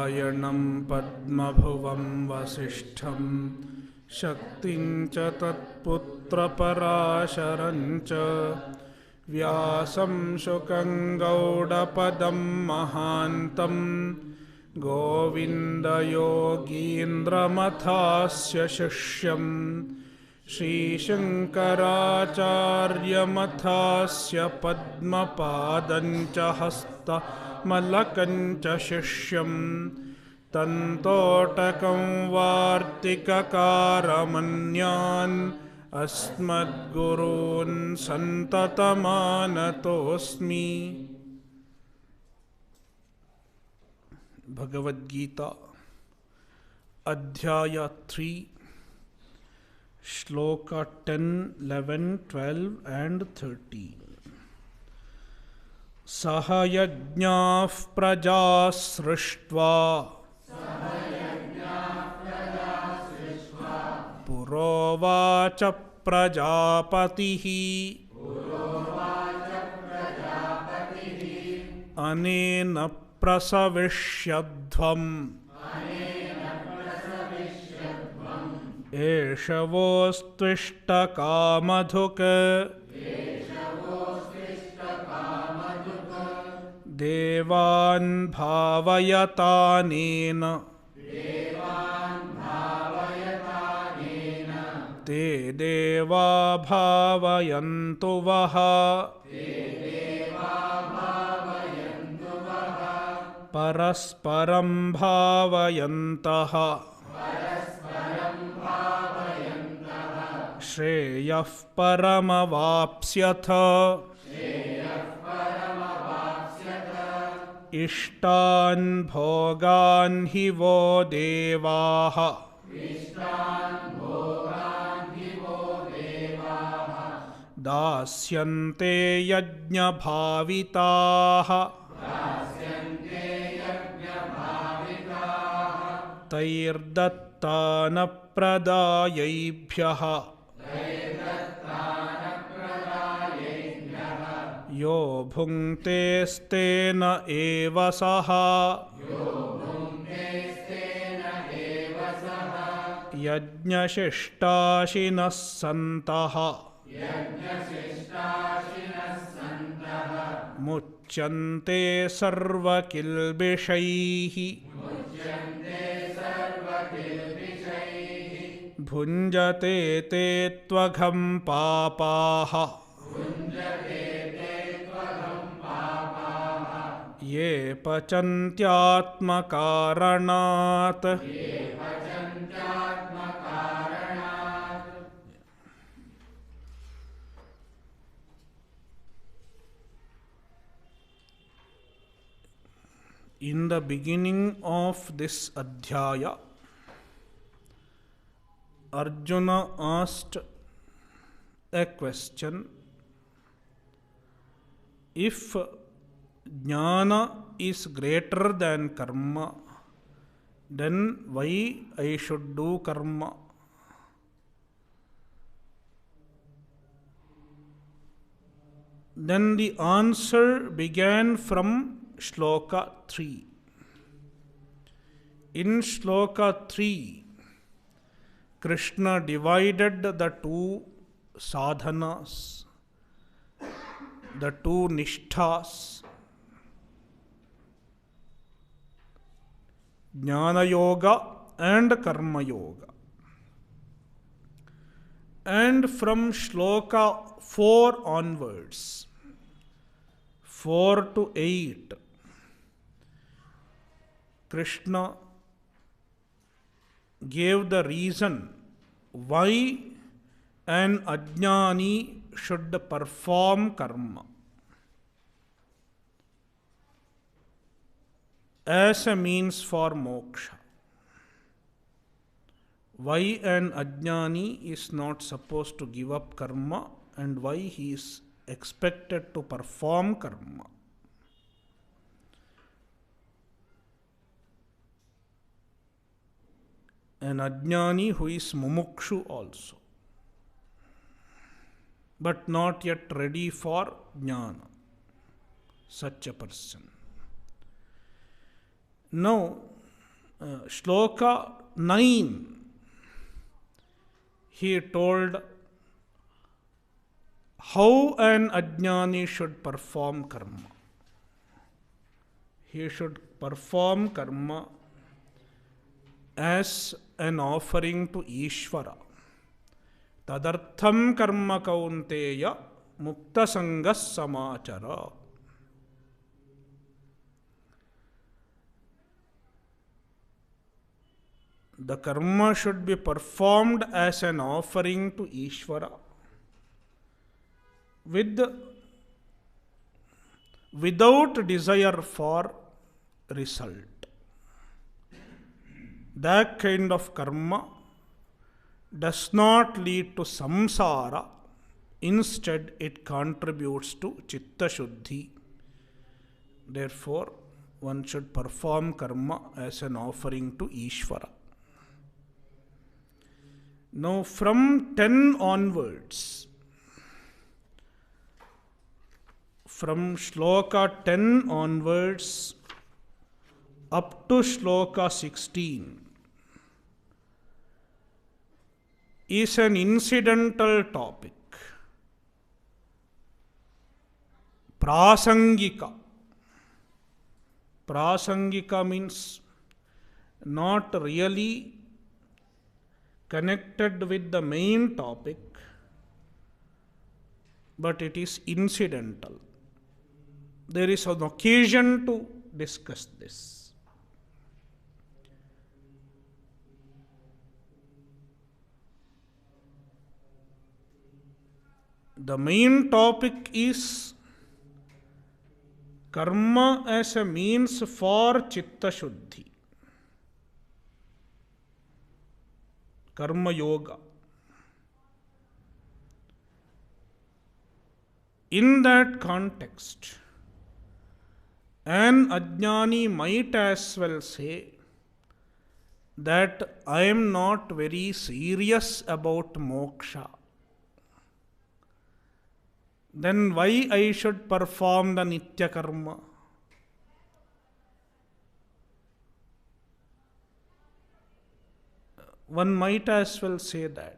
नारायणं पद्मभुवं वसिष्ठं शक्तिं च तत्पुत्रपराशरं च व्यासं शुकं गौडपदं महान्तं गोविन्दयोगीन्द्रमथास्य शिष्यं श्रीशङ्कराचार्यमथास्य पद्मपादं च हस्तमलकं च शिष्यं तन्तोटकं वार्तिककारमन्यान् अस्मद्गुरून् सन्ततमानतोऽस्मि। भगवद्गीता अध्याय 3 श्लोक 10, 11, 12 and 13। सह यज्ञाः प्रजा सृष्ट्वा पुरोवाच प्रजापतिः अनेन प्रसविष्यध्वम् एष वोस्त्विष्टकामधुक् देवान् भावयतानेन ते देवा भावयन्तु वः। परस्परं भावयन्तः श्रेयः परमवाप्स्यथ। इष्टान् भोगान् हि वो देवाः दास्यन्ते यज्ञभाविताः तैर्दत्तानप्रदायैभ्यः यो भुङ्क्तेस्तेन एव सः। यज्ञशिष्टाशिनः सन्तः मुच्यन्ते सर्वकिल्बिषैः भुञ्जते ते त्वघं पापाः ये पचन्त्यात्मकारणात्। In the beginning of this adhyaya, Arjuna asked a question: if jnana is greater than karma, then why I should do karma? Then the answer began from Shloka 3. In Shloka 3, Krishna divided the two sadhanas, the two nishthas, Jnana Yoga and Karma Yoga. And from Shloka 4 onwards, 4 to 8, Krishna gave the reason why an ajnani should perform karma as a means for moksha. Why an ajnani is not supposed to give up karma and why he is expected to perform karma. An ajnani who is mumukshu also, but not yet ready for jnana, such a person. Now, Shloka 9, he told how an ajnani should perform karma. He should perform karma as an offering to Ishvara. Tadartham karma kaunteya mukta sangas samachara. The karma should be performed as an offering to Ishvara without desire for result. That kind of karma does not lead to samsara. Instead, it contributes to chitta shuddhi. Therefore, one should perform karma as an offering to Ishvara. Now, from 10 onwards, from shloka 10 onwards up to shloka 16 is an incidental topic. Prasangika. Prasangika means not really connected with the main topic, but it is incidental. There is an occasion to discuss this. The main topic is karma as a means for chitta shuddhi. Karma yoga. In that context, an ajnani might as well say that I am not very serious about moksha. Then why I should perform the nitya karma? One might as well say that.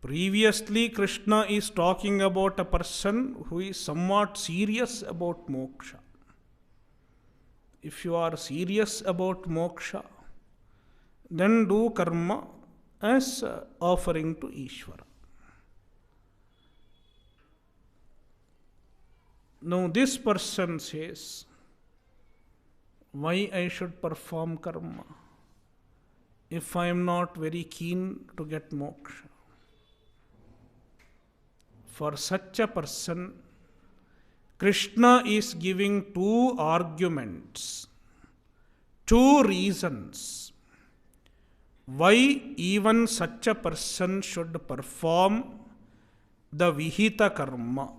Previously, Krishna is talking about a person who is somewhat serious about moksha. If you are serious about moksha, then do karma as offering to Ishvara. Now this person says, why I should perform karma if I am not very keen to get moksha? For such a person, Krishna is giving two arguments, two reasons why even such a person should perform the vihita karma.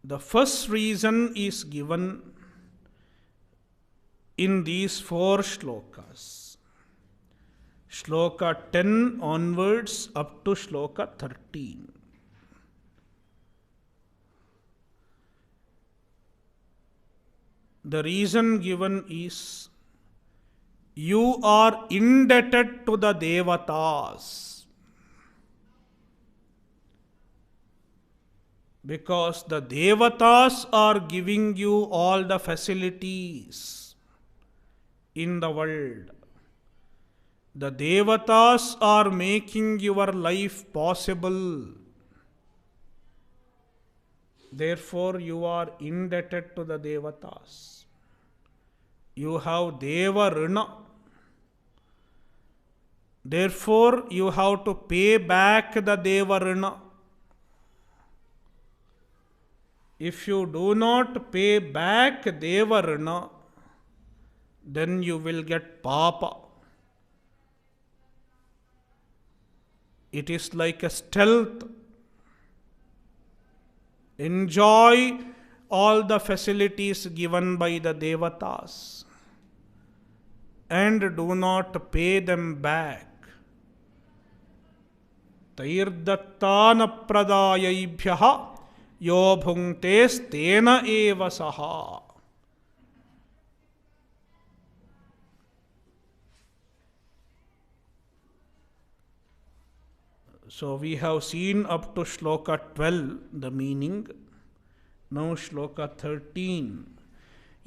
The first reason is given in these 4 shlokas. Shloka 10 onwards up to shloka 13. The reason given is, you are indebted to the devatas, because the devatas are giving you all the facilities in the world. The devatas are making your life possible. Therefore, you are indebted to the devatas. You have deva rina. Therefore, you have to pay back the deva rina. If you do not pay back deva rina, then you will get papa. It is like a stealth. Enjoy all the facilities given by the devatas and do not pay them back. तैर्दत्तान प्रदायैभ्यः यो भुङ्क्तेस्तेन एव सः. So we have seen up to shloka 12 the meaning. Now shloka 13.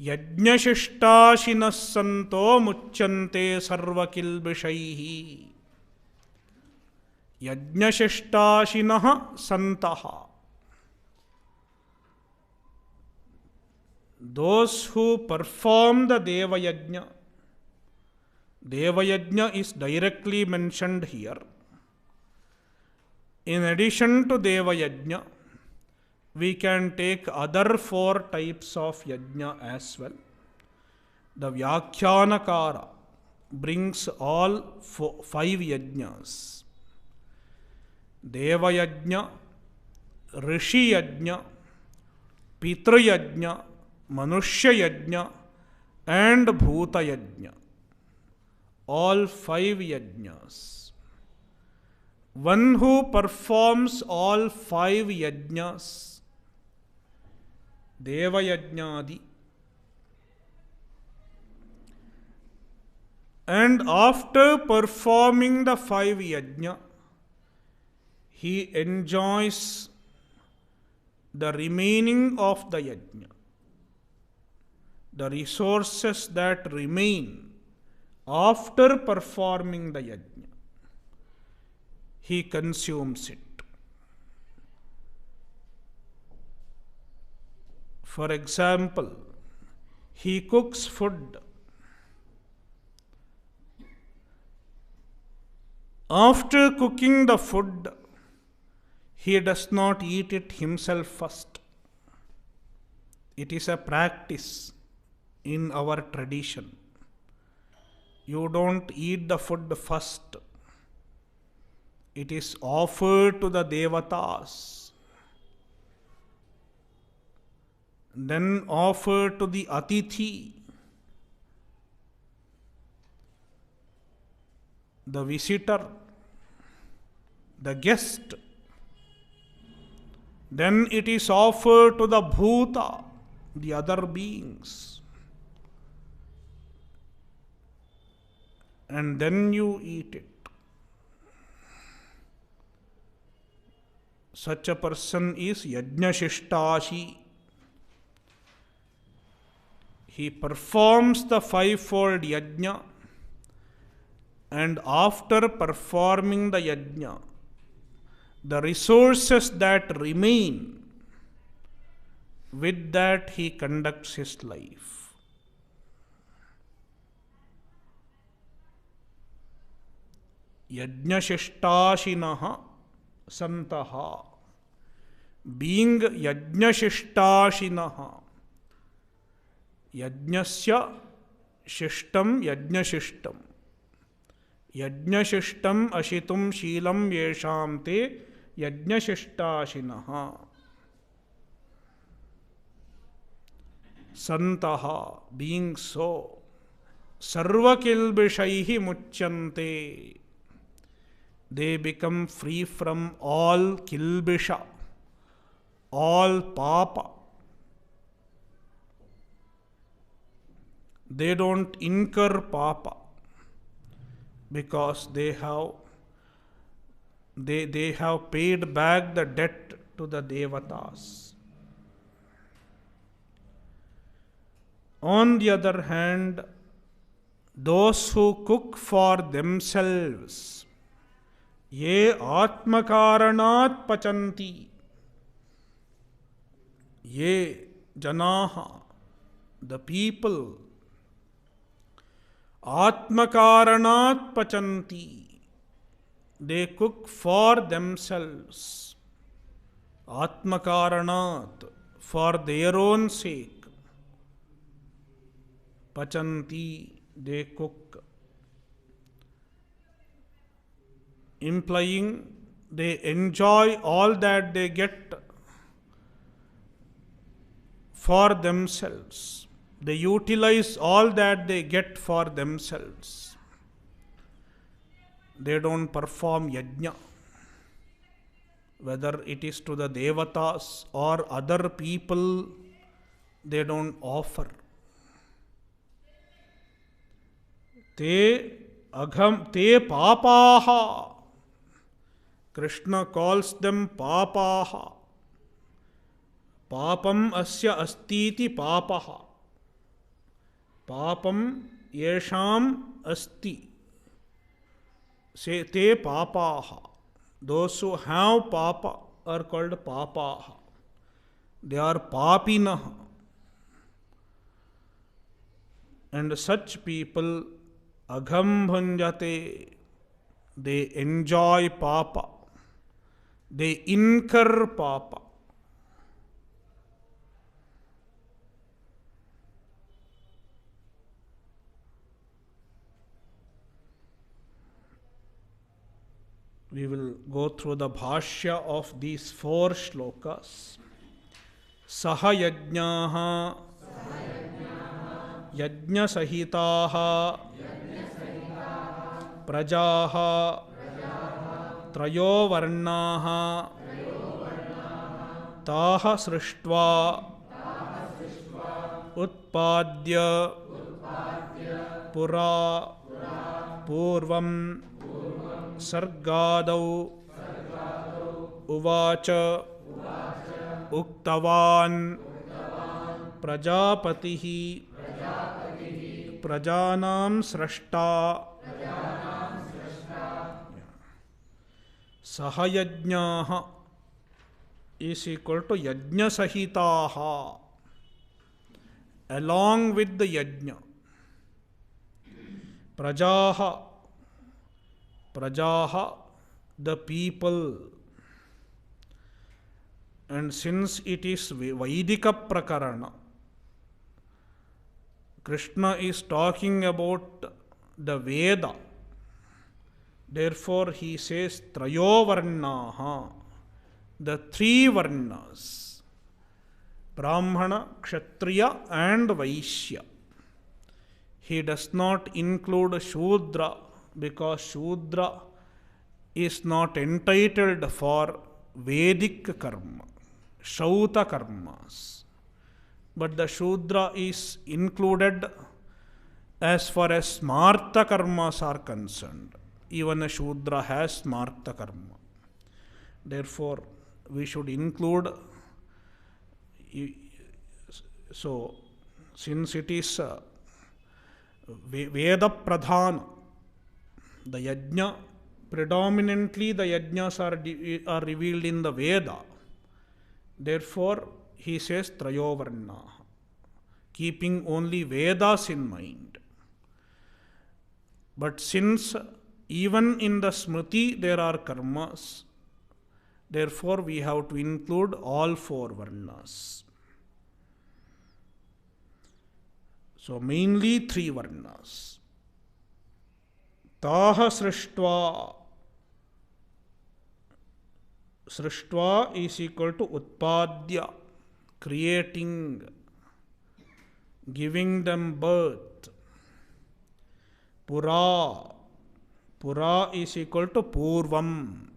Yajnashishtashinas santo muchyante sarvakilbishaihi. Yajnashishtashinah santaha. Those who perform the Deva Yajna. Deva Yajna is directly mentioned here. In addition to Deva Yajna, we can take other 4 types of Yajna as well. The Vyakhyanakara brings all 5 Yajnas. Deva Yajna, Rishi Yajna, Pitru Yajna, Manushya Yajna and Bhuta Yajna. All 5 Yajnas. One who performs all 5 Yajnas, Deva Yajnadi, and after performing the 5 Yajna, he enjoys the remaining of the Yajna. The resources that remain after performing the Yajna. He consumes it. For example, he cooks food. After cooking the food, he does not eat it himself first. It is a practice in our tradition. You don't eat the food first. It is offered to the Devatas, then offered to the Atithi, the visitor, the guest. Then it is offered to the Bhuta, the other beings. And then you eat it. Such a person is Yajnashishtashi. He performs the 5-fold Yajna, and after performing the Yajna, the resources that remain, with that he conducts his life. Yajnashishtashinah santaha. Being Yajnashishtashinah. Yajnasya shishtam yajnashishtam. Yajnashishtam ashitum shilam yesham te yajnashishtashinah. Santaha, being so. Sarvakilbishaihi muchyante. They become free from all kilbisha, all papa. They don't incur papa because they have paid back the debt to the Devatas. On the other hand, those who cook for themselves, ye atmakaranat pachanti, ye janaha, the people, atmakaranat pachanti, they cook for themselves, atmakaranat, for their own sake, pachanti, they cook, implying they enjoy all that they get for themselves. They utilize all that they get for themselves. They don't perform yajna. whether it is to the devatas or other people, they don't offer. Te papaha. Krishna calls them papaha. Papam asya astiti papaha. Papam yesham asti. Say te papaha. Those who have papa are called papaha. They are papinaha. And such people, agham bhanjate, they enjoy papa. They incur papa. We will go through the bhashya of these 4 shlokas. Saha yajnaha yajna sahitaha prajaha trayo varnaha taha srishtva utpadya pura purvam sargadau uvacha uktavan prajapatihi prajanam srashta sahayajnaha is equal to yajna sahitaha, along with the yajna. Prajaha, the people. And since it is Vaidika Prakarana, Krishna is talking about the Veda. Therefore, he says Trayo Varnaha, the 3 Varnas, Brahmana, Kshatriya and Vaishya. He does not include Shudra because Shudra is not entitled for Vedic karma, Shauta karmas. But the Shudra is included as far as Smarta karmas are concerned. Even a Shudra has Smarta karma. Therefore, we should include. So, since it is Veda Pradhana, the Yajna, predominantly the Yajnas are revealed in the Veda. Therefore, he says Trayovarna, keeping only Vedas in mind. But since even in the Smriti there are karmas, therefore we have to include all 4 Varnas. So mainly 3 Varnas. Taha srishtva. Srishtva is equal to utpadya, creating, giving them birth. Pura. Pura is equal to purvam,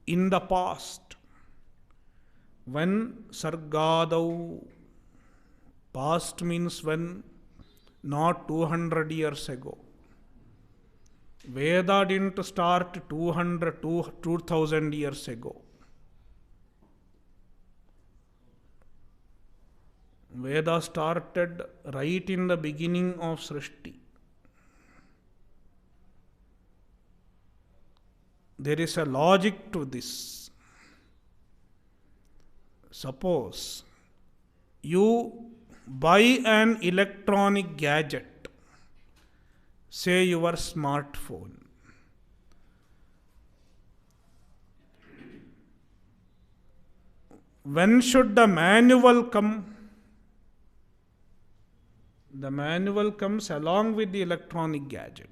in the past. When sargadau, past means when, not 200 years ago. Veda didn't start 2000 years ago. Veda started right in the beginning of Srishti. There is a logic to this. Suppose you buy an electronic gadget, say your smartphone. When should the manual come? The manual comes along with the electronic gadget.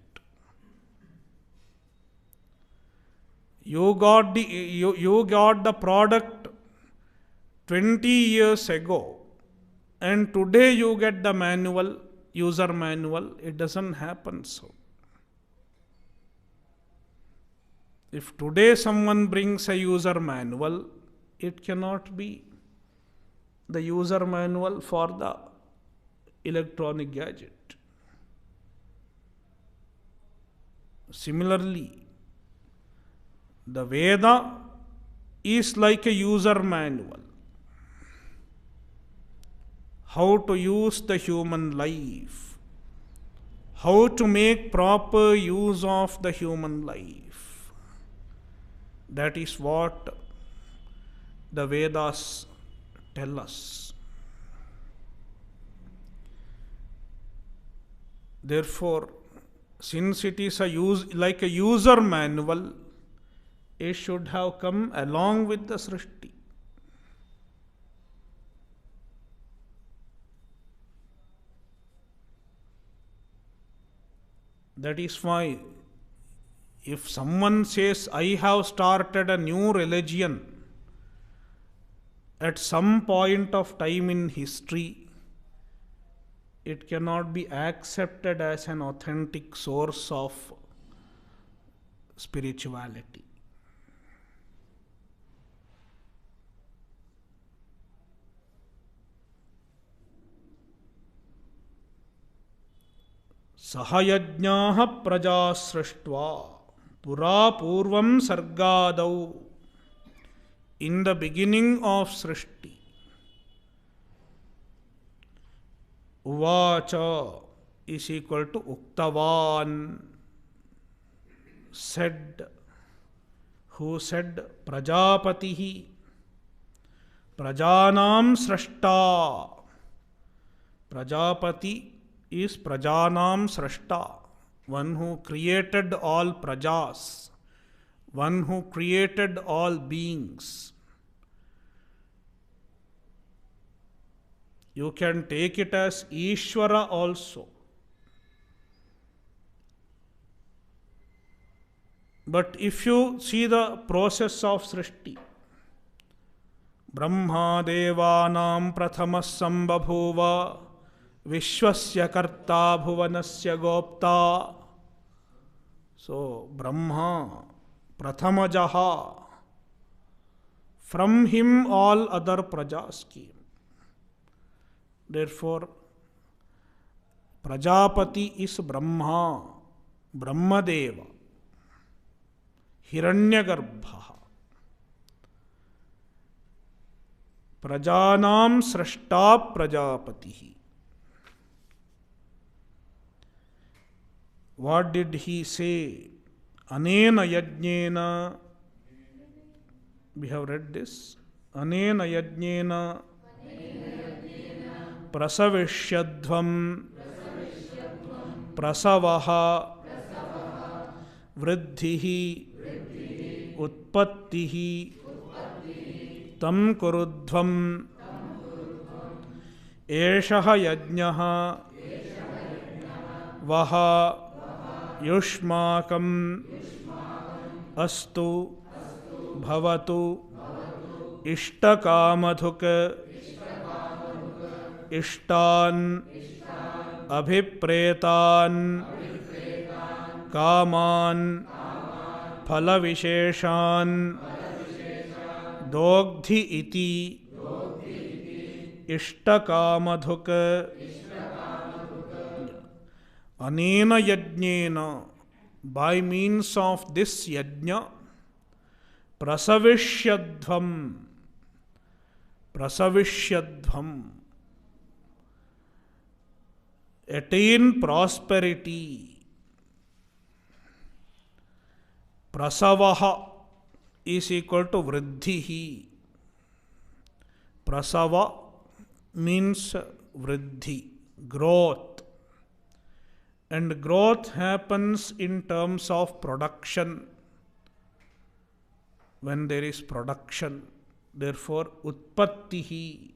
You got the product 20 years ago, and today you get the manual, user manual. It doesn't happen so. If today someone brings a user manual, it cannot be the user manual for the electronic gadget. Similarly, the Veda is like a user manual. How to use the human life, how to make proper use of the human life. That is what the Vedas tell us. Therefore, since it is like a user manual, it should have come along with the Srishti. That is why if someone says, I have started a new religion at some point of time in history, it cannot be accepted as an authentic source of spirituality. Sahayajnaha praja srishtva pura purvam sargadau. In the beginning of Srishti, Uvacha is equal to Uktavan, said. Who said? Prajapatihi. Prajanam Srashta. Prajapati is Prajanam Srashta, one who created all prajas, one who created all beings. You can take it as Ishvara also. But if you see the process of Srishti, Brahma Devanam Prathamas Sambhabhuva Vishwasya Karta Bhuvanasya Gopta. So, Brahma Prathamajaha. From him all other prajas came. Therefore, Prajapati is Brahma, Brahmadeva, Hiranyagarbha. Prajanam Srashta Prajapatihi. What did he say? Anena yajnena. We have read this. Anena yajnena prasavishyadvam prasavaha vriddhihi utpattihi tam kurudhvam eshaha yajnaha vaha yushmakam astu bhavatu ishtakamadhuk ishtan abhipretan kaman phalavisheshan dogdhi iti ishtakamadhuk anena yajnena. By means of this yajna, prasavishyadvam attain prosperity. Prasavaha is equal to vriddhihi. Prasava means vriddhi, growth. And growth happens in terms of production. When there is production, therefore utpattihi,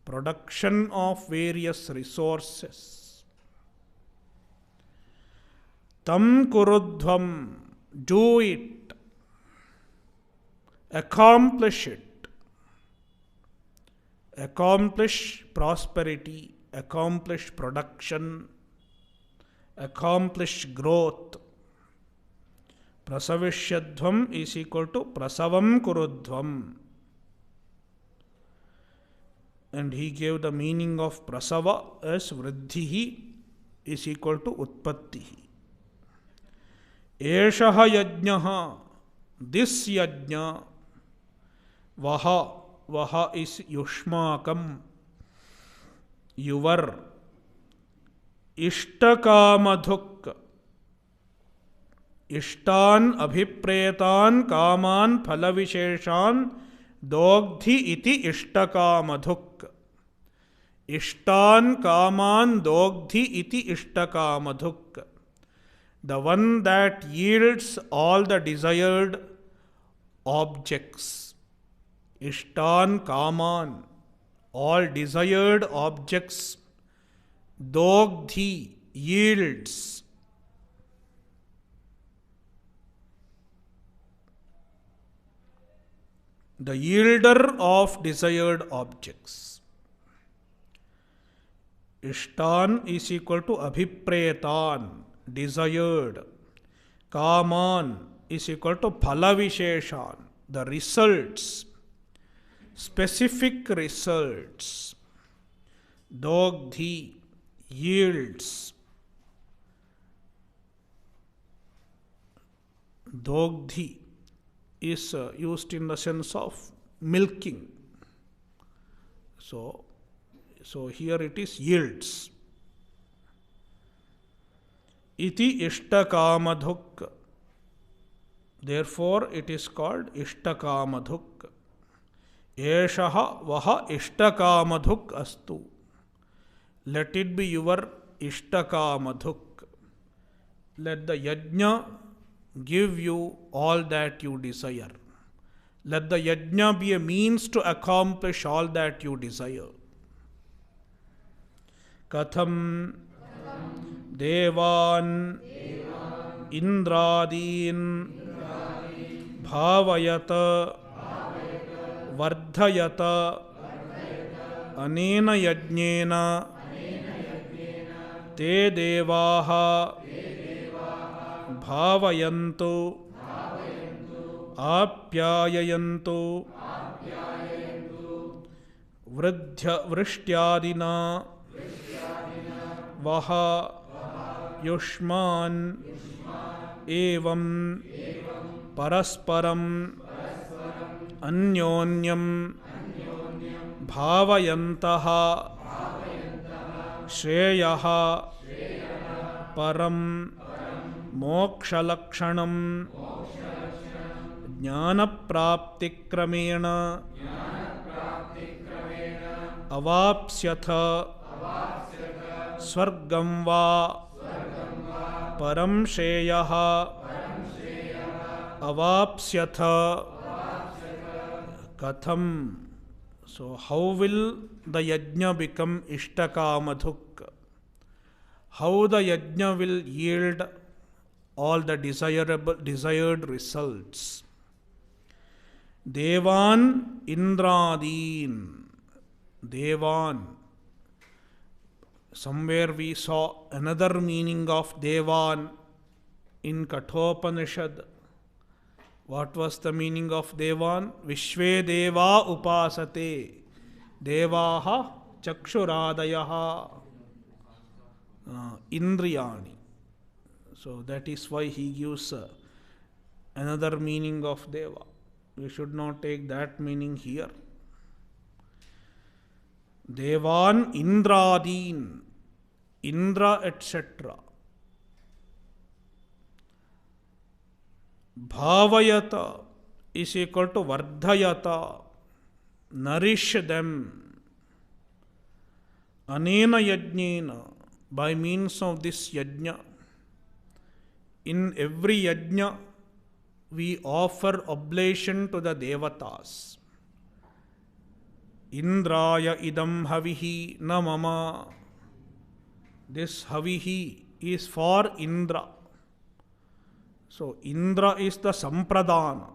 production of various resources. Tam kurudhvam, do it, accomplish it, accomplish prosperity, accomplish production, accomplish growth. Prasavishyadvam is equal to prasavam kurudvam. And he gave the meaning of prasava as vriddhihi is equal to utpattihi. Eshaha yajnaha, this yajna, vaha is yushmakam, your, ishtakamadhuk, ishtan abhipretan kaman phalavisheshan dogdhi iti ishtakamadhuk. Ishtan kaman dogdhi iti ishtakamadhuk. The one that yields all the desired objects. Ishtan kaman, all desired objects. Dogdhi, yields. The yielder of desired objects. Ishtan is equal to abhipretan, desired. Kaman is equal to phalavisheshan, the results, specific results. Dogdhi, yields. Dogdhi is used in the sense of milking. So here it is yields. Iti ishtakamadhuk. Therefore it is called ishtakamadhuk. Eshaha vaha ishtakamadhuk astu. Let it be your ishtakamadhuk. Let the yajna give you all that you desire. Let the yajna be a means to accomplish all that you desire. Katham devan indradin bhavayata vardhayata anena yajnena te devaha bhavayantu apyayayantu vrishyadina vaha yushman evam parasparam anyonyam bhavayantaha shreyaha param moksha-lakshanam jnana-prapti-kramena avapsyatha swargam va param shreyaha avapsyatha. Katham. So how will the yajna become ishtakamadhuk? How the yajna will yield all the desired results. Devan indradin. Devan. Somewhere we saw another meaning of Devan in Kathopanishad. What was the meaning of Devan? Vishve deva upasate. Devaha chakshuradayaha. Indriyani. So that is why he gives another meaning of Deva. We should not take that meaning here. Devan indradin. Indra etc. Bhavayata is equal to vardhayata. Nourish them. Anena yajnena. By means of this yajna. In every yajna, we offer oblation to the devatas. Indraya idam havihi na mama. This havihi is for Indra. So Indra is the sampradana.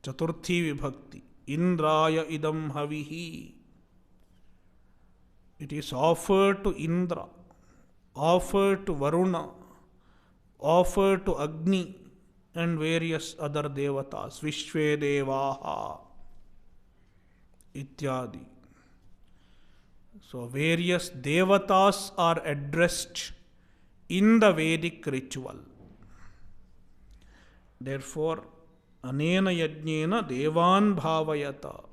Chaturthi vibhakti. Indraya idam havihi. It is offered to Indra, offered to Varuna, offered to Agni, and various other devatas, Vishve Devaha, ityadi. So, various devatas are addressed in the Vedic ritual. Therefore, anena yajnena devan bhavayata.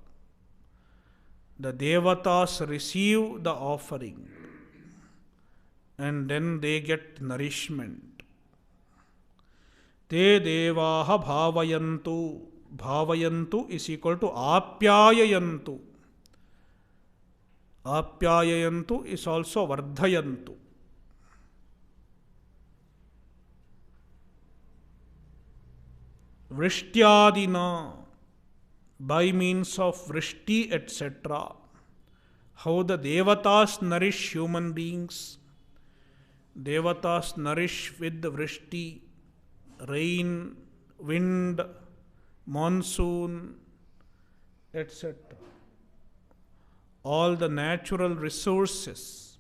The devatas receive the offering and then they get nourishment. Te devaha bhavayantu. Bhavayantu is equal to apyayayantu. Apyayayantu is also vardhayantu. Vrishtyadina, by means of vrishti, etc. How the devatas nourish human beings. Devatas nourish with vrishti, rain, wind, monsoon, etc. All the natural resources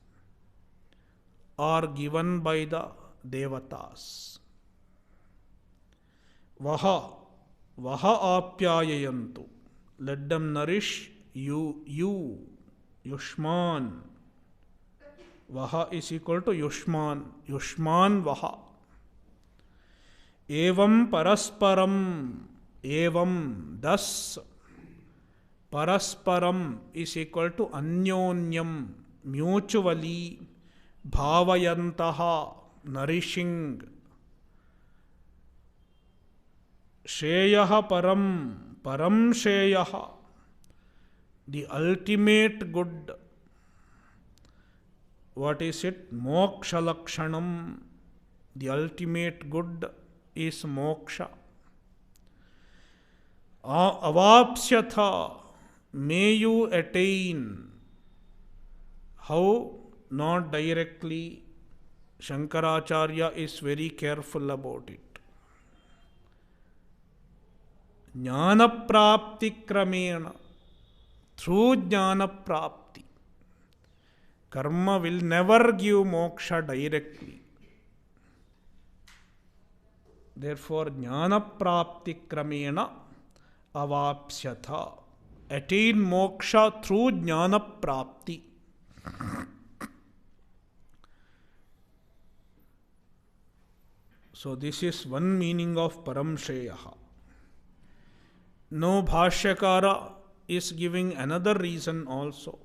are given by the devatas. Vaha apyayayantu. Let them nourish you, Yushman. Vaha is equal to Yushman. Yushman Vaha. Evam parasparam. Evam, thus. Parasparam is equal to Anyonyam, mutually. Bhavayantaha, nourishing. Sheyaha param, param sheyaha, the ultimate good. What is it? Moksha lakshanam, the ultimate good is moksha. Avapsyatha, may you attain. How? Not directly. Shankaracharya is very careful about it. Jnana prapti kramena, through jnana prapti. Karma will never give moksha directly. Therefore, jnana prapti kramena avapsyatha. Attain moksha through jnana prapti. So, this is one meaning of paramsheyaha. No, Bhashyakara is giving another reason also,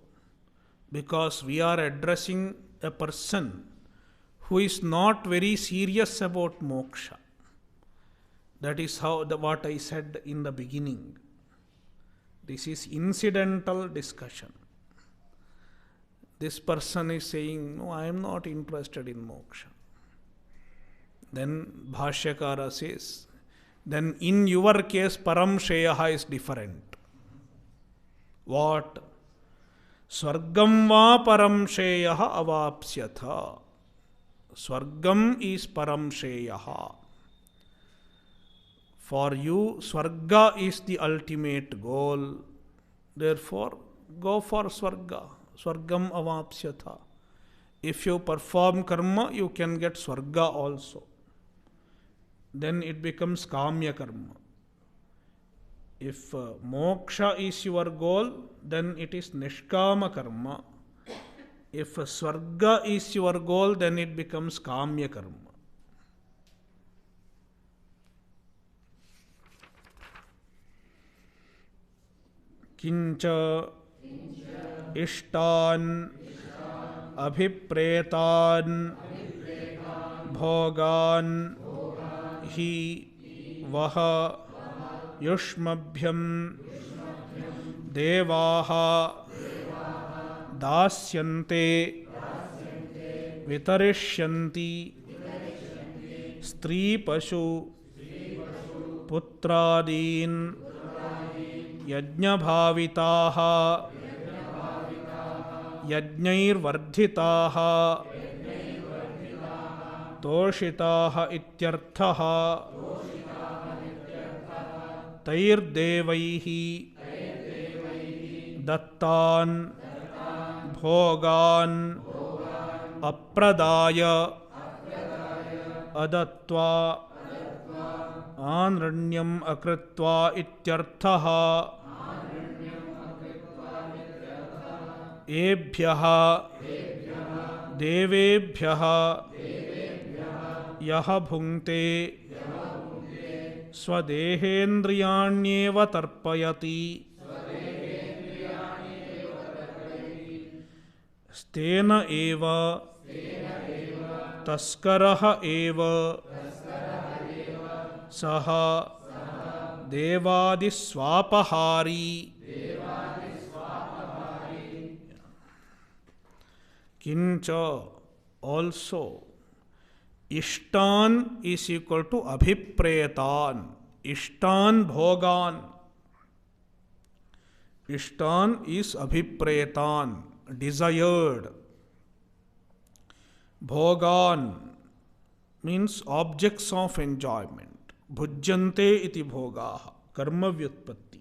because we are addressing a person who is not very serious about moksha. That is how what I said in the beginning. This is incidental discussion. This person is saying, no, I am not interested in moksha. Then Bhashyakara says, then in your case, paramsheyaha is different. What? Swargam va paramsheyaha avapsyatha. Swargam is paramsheyaha. For you, Swarga is the ultimate goal. Therefore, go for Swarga. Swargam avapsyatha. If you perform karma, you can get Swarga also. Then it becomes Kamya karma. If moksha is your goal, then it is Nishkama karma. If Swarga is your goal, then it becomes Kamya karma. Kincha ishtan abhipretan bhogan hi vaha yushmabhyam devaha dasyante vitarishyanti stri pashu putradin yajnabhavitaha yajnairvardhitaha toshitaha ityarthaha tairdevaihi dattan bhogan apradaya adatva आनृण्यम् अकृत्वा इत्यर्थः। एभ्यः देवेभ्यः यः भुङ्क्ते स्वदेहेन्द्रियाण्येव तर्पयति स्तेन एव तस्करः एव सः देवादिस्वापहारी। किंच also इष्टान is equal to अभिप्रेतान। इष्टान भोगान, इष्टान is अभिप्रेतान desired, भोगान means objects of enjoyment। भुज्यन्ते इति भोगाः कर्म व्युत्पत्ति।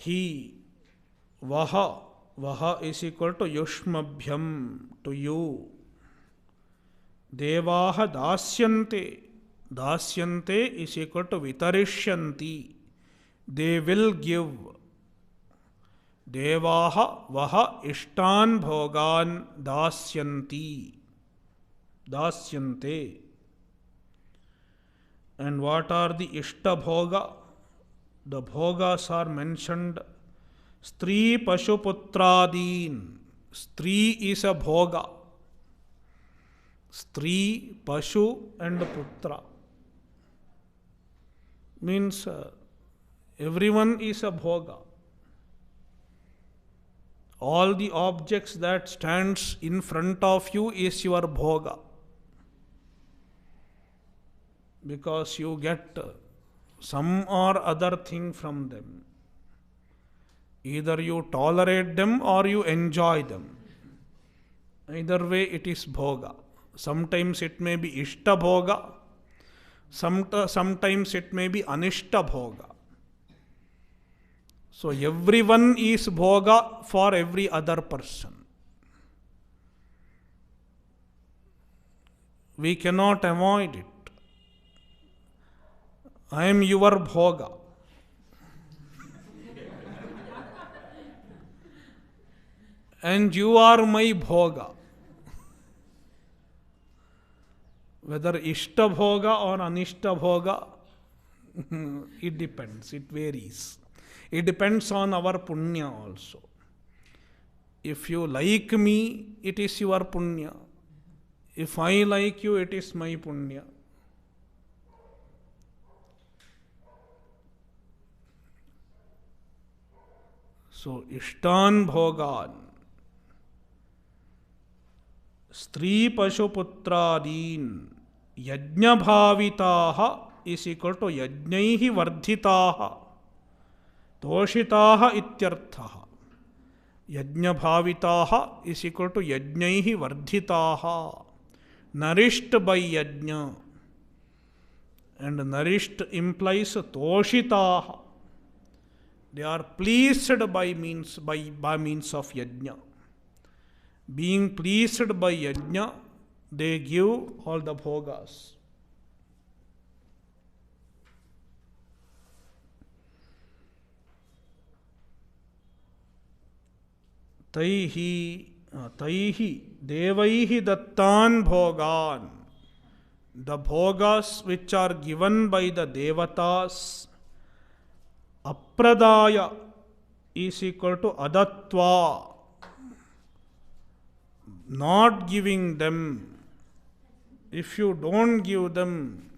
ही वह, वह is equal to युष्मभ्यम to you। देवाः दास्यन्ते, दास्यन्ते is equal to वितरिष्यन्ति, they will give। देवाः वह इष्टान भोगान दास्यन्ति, दास्यन्ते। And what are the ishta bhoga? The bhogas are mentioned Stri Pashuputtradin. Stri is a bhoga. Stri, Pashu and Putra. Means everyone is a bhoga. All the objects that stands in front of you is your bhoga. Because you get some or other thing from them. Either you tolerate them or you enjoy them. Either way it is bhoga. Sometimes it may be ishta bhoga, sometimes it may be anishta bhoga. So everyone is bhoga for every other person. We cannot avoid it. I am your bhoga. And you are my bhoga. Whether ishta bhoga or anishta bhoga, it depends, it varies. It depends on our punya also. If you like me, it is your punya. If I like you, it is my punya. So, ishtan bhogan, Stri Pashuputradin, Yajna Bhavitaha is equal to Yajnaihi Vardhitaha, Toshitaha Ityarthaha. Yajna Bhavitaha is equal to Yajnaihi Vardhitaha, nourished by Yajna. And nourished implies Toshitaha. They are pleased by means of yajna. Being pleased by yajna, they give all the bhogas. Taihi devaihi dattan bhogan. The bhogas which are given by the devatas, apradaya is equal to adatva, not giving them. If you don't give them,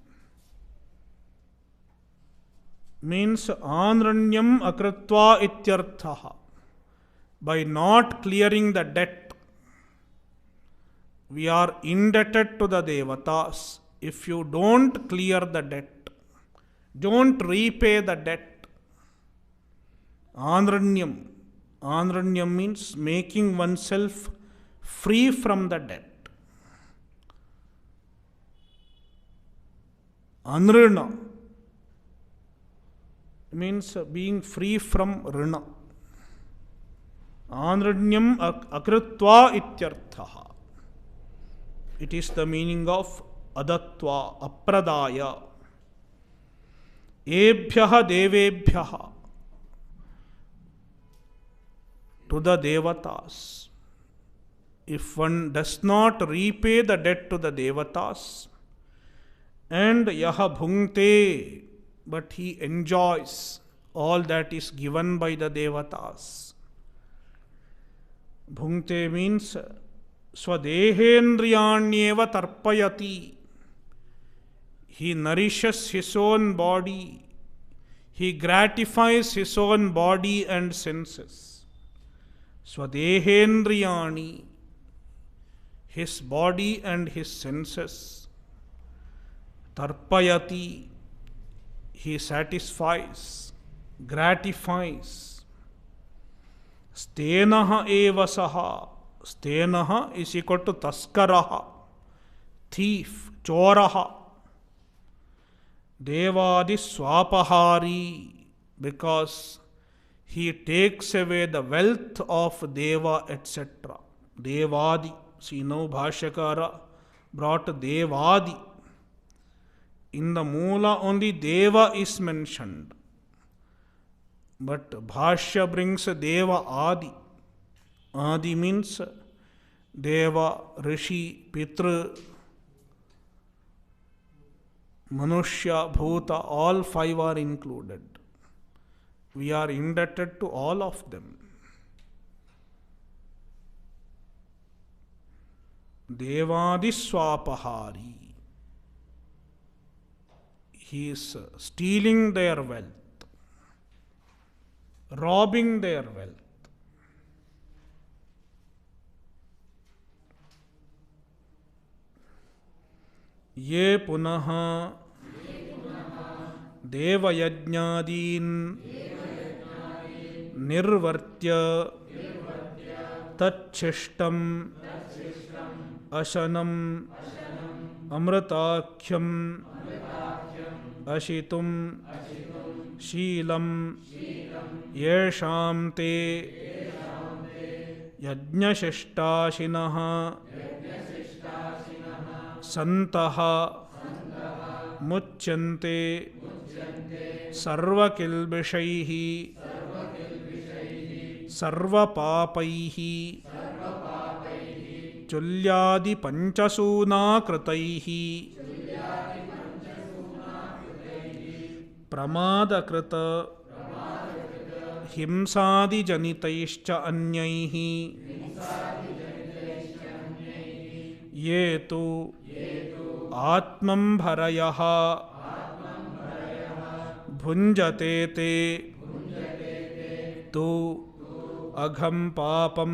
means anranyam akritva ityarthaha. By not clearing the debt, we are indebted to the devatas. If you don't clear the debt, don't repay the debt, Anranyam. Anranyam means making oneself free from the debt. Anrina means being free from rina. Anranyam akritva ityarthaha. It is the meaning of adatva apradaya ebhyah devebhyah, to the devatas. If one does not repay the debt to the devatas, and yaha bhungte, but he enjoys all that is given by the devatas. Bhungte means swadehendriyanyeva tarpayati. He nourishes his own body. He gratifies his own body and senses. Swadehendriyani, his body and his senses. Tarpayati, he satisfies, gratifies. Stenaha eva saha. Stenaha is equal to taskaraha, thief, choraha. Devadi swapahari, because he takes away the wealth of Deva, etc. Devadi. See, now Bhashyakara brought Devadi. In the Moola only Deva is mentioned. But Bhashya brings Deva Adi. Adi means Deva, Rishi, Pitru, Manushya, Bhuta, all five are included. We are indebted to all of them. Devadi swapahari. He is stealing their wealth, robbing their wealth. Ye punaha devayajnadin nirvartya tachishtam ashanam amritakhyam ashitum Sheelam येषां ते यज्ञशिष्टाशिनः सन्तः मुच्यन्ते सर्वकिल्बिषैः सर्वपापैः चुल्यादिपञ्चसूना कृतैः प्रमादकृत हिंसादिजनितैश्च अन्यैः ये तु आत्मंभरयः भुञ्जते ते तु अघं पापं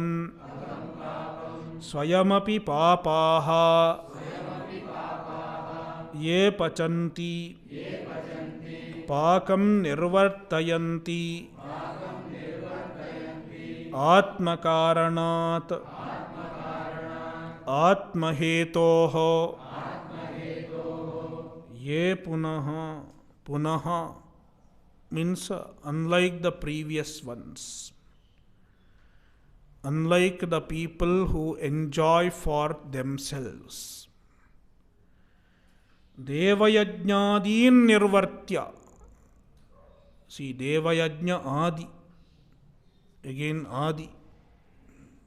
स्वयमपि पापाः ये पचन्ति पाकं निर्वर्तयन्ति आत्मकारणात् आत्महेतोः ये पुनः पुनः means unlike the previous ones, unlike the people who enjoy for themselves. Devayajnadin nirvartya. See, Devayajna Adi. Again Adi.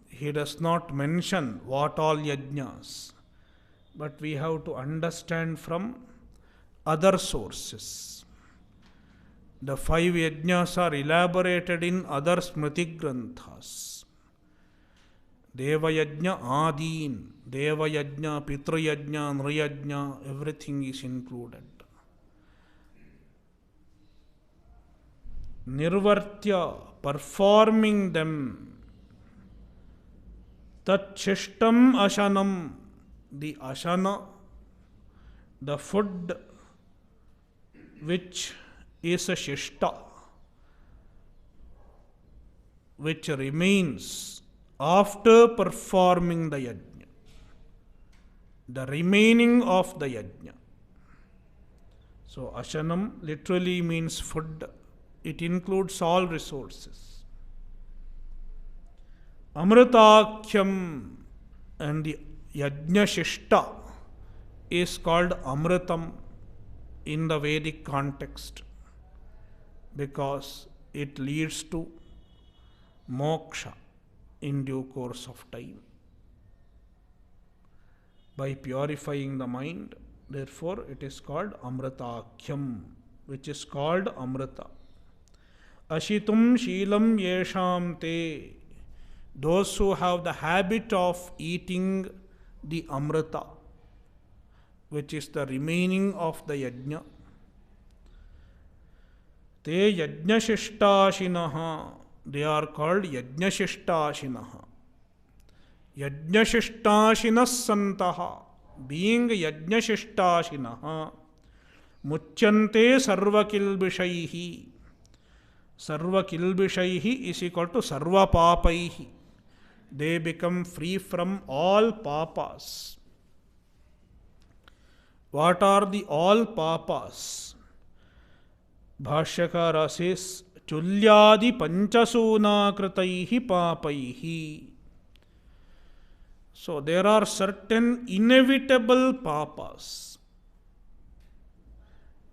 He does not mention what all yajnas, but we have to understand from other sources. The 5 yajnas are elaborated in other Smriti Granthas. Devayajna Adin, Devayajna, Pitrayajna, Nriyajna, everything is included. Nirvartya, performing them. Tachishtam ashanam, the ashana, the food which is a shishta, which remains after performing the yajna, the remaining of the yajna. So ashanam literally means food. It includes all resources. Amritakhyam, and the yajna shishta is called Amritam in the Vedic context because it leads to moksha in due course of time by purifying the mind. Therefore, it is called Amritakhyam, which is called Amrita. Ashitum Sheelam Yesham Te, those who have the habit of eating the Amrita, which is the remaining of the yajna. Te yajnashishtasinaha, they are called yajnashishtasinaha. Yajnashishtashinas santaha, being yajnashishtasinaha, muchyante sarvakilbishaihi. Sarvakilbishaihi is equal to sarvapapaihi. They become free from all papas. What are the all papas? Bhashyakara says, Chulyadi panchasuna kritaihi papaihi. So there are certain inevitable papas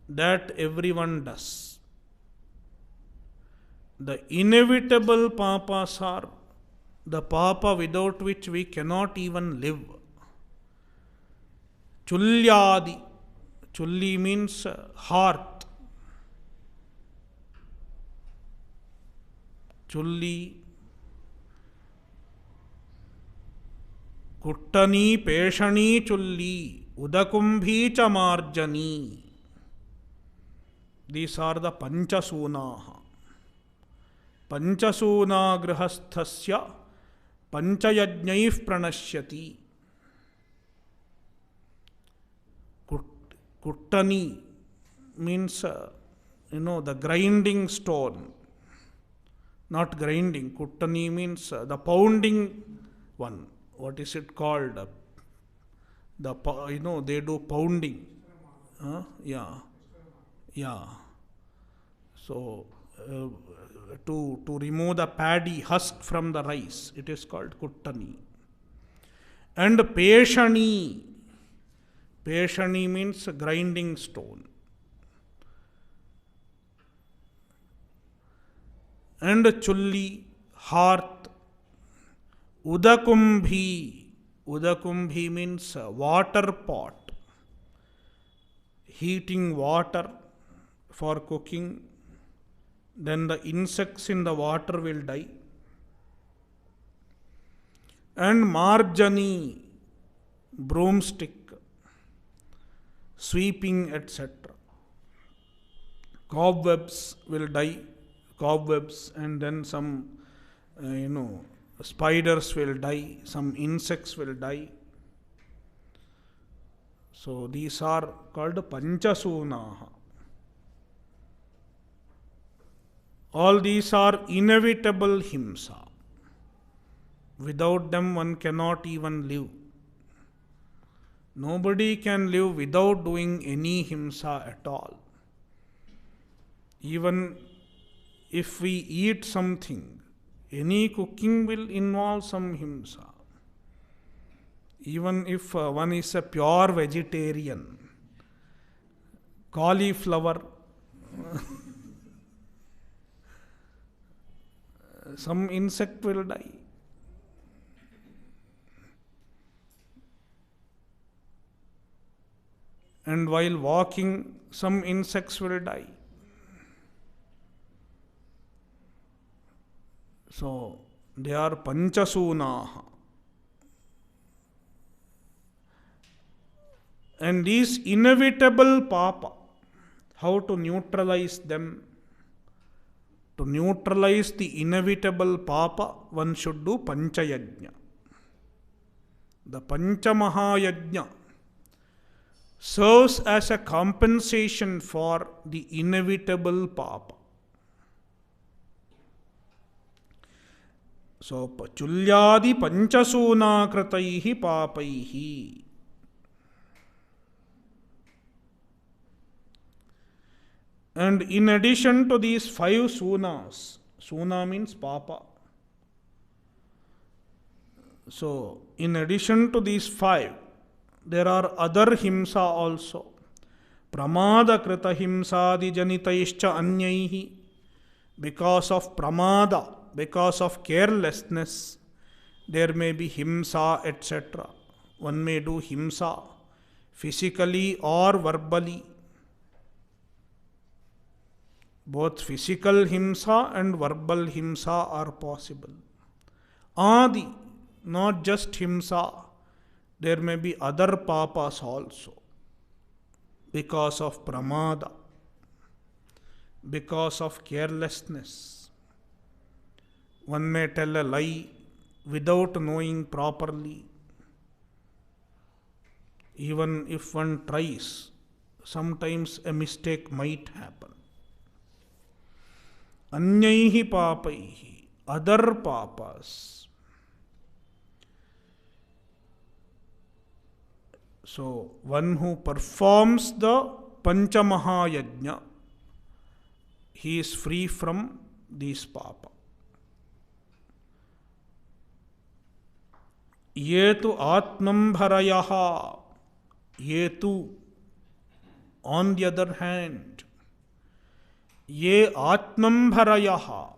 that everyone does. The inevitable papas are the papa without which we cannot even live. Chulyadi. Chulli means hearth. Chulli. Kuttani, Peshani, Chulli, Udakumbhi cha Marjani. These are the Panchasunaha. Panchasuna grihasthasya panchayajnaif pranashyati. Kuttani means, the grinding stone. Not grinding. Kuttani means the pounding one. What is it called? They do pounding. Yeah. So, to remove the paddy husk from the rice, it is called kuttani. And peshani. Peshani means grinding stone. And chulli, hearth. Udakumbhi. Udakumbhi means water pot. Heating water for cooking. Then the insects in the water will die. And marjani, broomstick, sweeping, etc. Cobwebs will die. Cobwebs, and then some, spiders will die, some insects will die. So these are called Panchasunaha. All these are inevitable himsa. Without them one cannot even live. Nobody can live without doing any himsa at all. Even if we eat something, any cooking will involve some himsa. Even if one is a pure vegetarian, cauliflower, some insect will die. And while walking, some insects will die. So, they are Panchasunaha. And these inevitable papa, how to neutralize them? To neutralize the inevitable papa, one should do Panchayajna. The Panchamahayajna serves as a compensation for the inevitable papa. So, Chulyadi Panchasuna Krataihi Papaihi. And in addition to these 5 sunas, suna means papa. So, in addition to these 5, there are other himsa also. Pramada krita himsadi janitaischa anyaihi. Because of pramada, because of carelessness, there may be himsa, etc. One may do himsa, physically or verbally. Both physical himsa and verbal himsa are possible. Adi, not just himsa, there may be other papas also. Because of pramada, because of carelessness. One may tell a lie without knowing properly. Even if one tries, sometimes a mistake might happen. Anyaihi papaihi, other papas. So, one who performs the Panchamahayajna, he is free from these papa. Yetu atmambharayaha, yetu, on the other hand, ye atmambharayaha,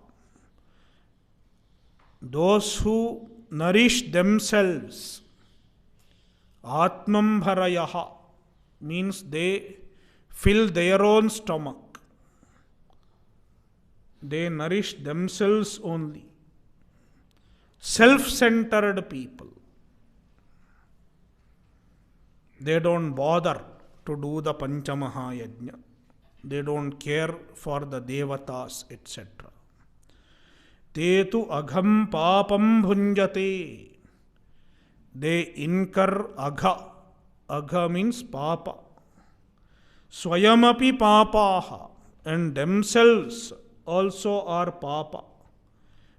those who nourish themselves. Atmambharayaha means they fill their own stomach. They nourish themselves only. Self-centered people. They don't bother to do the Panchamahayajna. They don't care for the devatas, etc. Te tu agham papam bhunjate. They incur agha. Agha means papa. Swayamapi papaha. And themselves also are papa.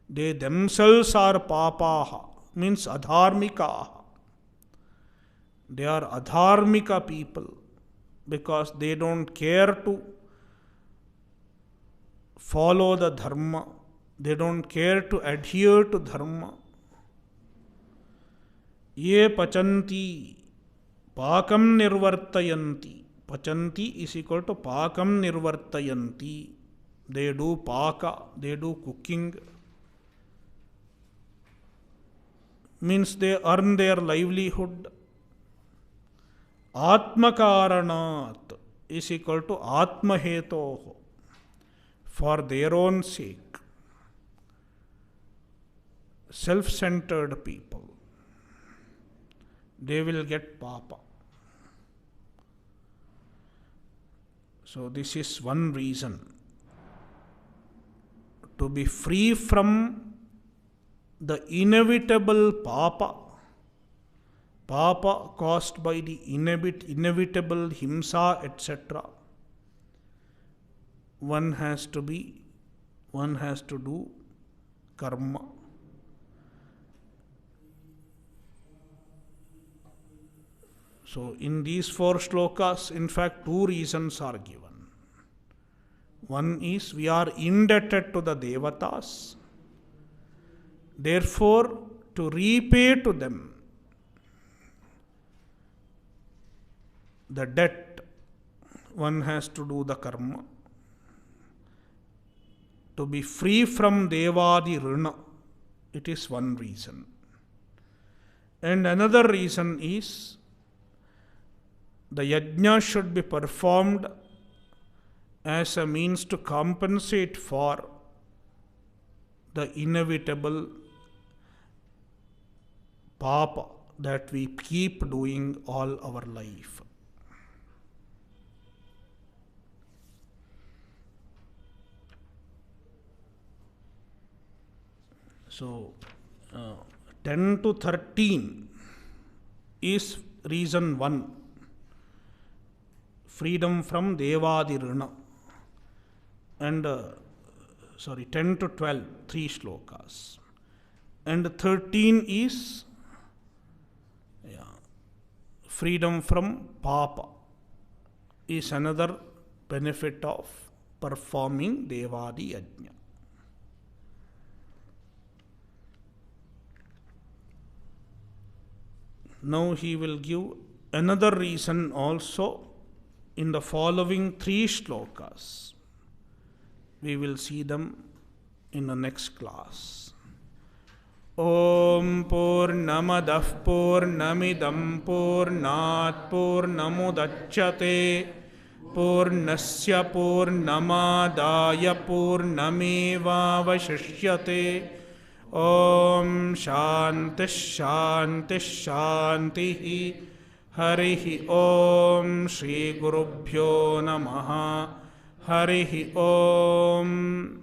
They themselves are papaha. Means adharmikaha. They are adharmika people. Because they don't care to follow the dharma. They don't care to adhere to dharma. Ye pachanti, pakam nirvartayanti. Pachanti is equal to pakam nirvartayanti. They do paka, they do cooking. Means they earn their livelihood. Atmakaranat is equal to atmahetoho. For their own sake. Self-centered people. They will get papa. So this is one reason. To be free from the inevitable papa. Papa caused by the inevitable himsa, etc. One has to do karma. So in these 4 shlokas, in fact, 2 reasons are given. One is we are indebted to the devatas. Therefore, to repay to them the debt, one has to do the karma. To be free from devadi rina, it is one reason. And another reason is the yajna should be performed as a means to compensate for the inevitable papa that we keep doing all our life. So, 10 to 13 is reason 1. Freedom from devadi rina. And 10 to 12, 3 shlokas. And 13 is freedom from papa, is another benefit of performing devadi yajna. Now he will give another reason also in the following 3 shlokas. We will see them in the next class. Om Purnamadah Purnamidam Purnat Purnamudachyate Purnasya Purnamadaya Purnamevavashishyate. Om Shanti Shanti Shanti. Harihi Om. Shri Gurubhyo Namaha. Harihi Om.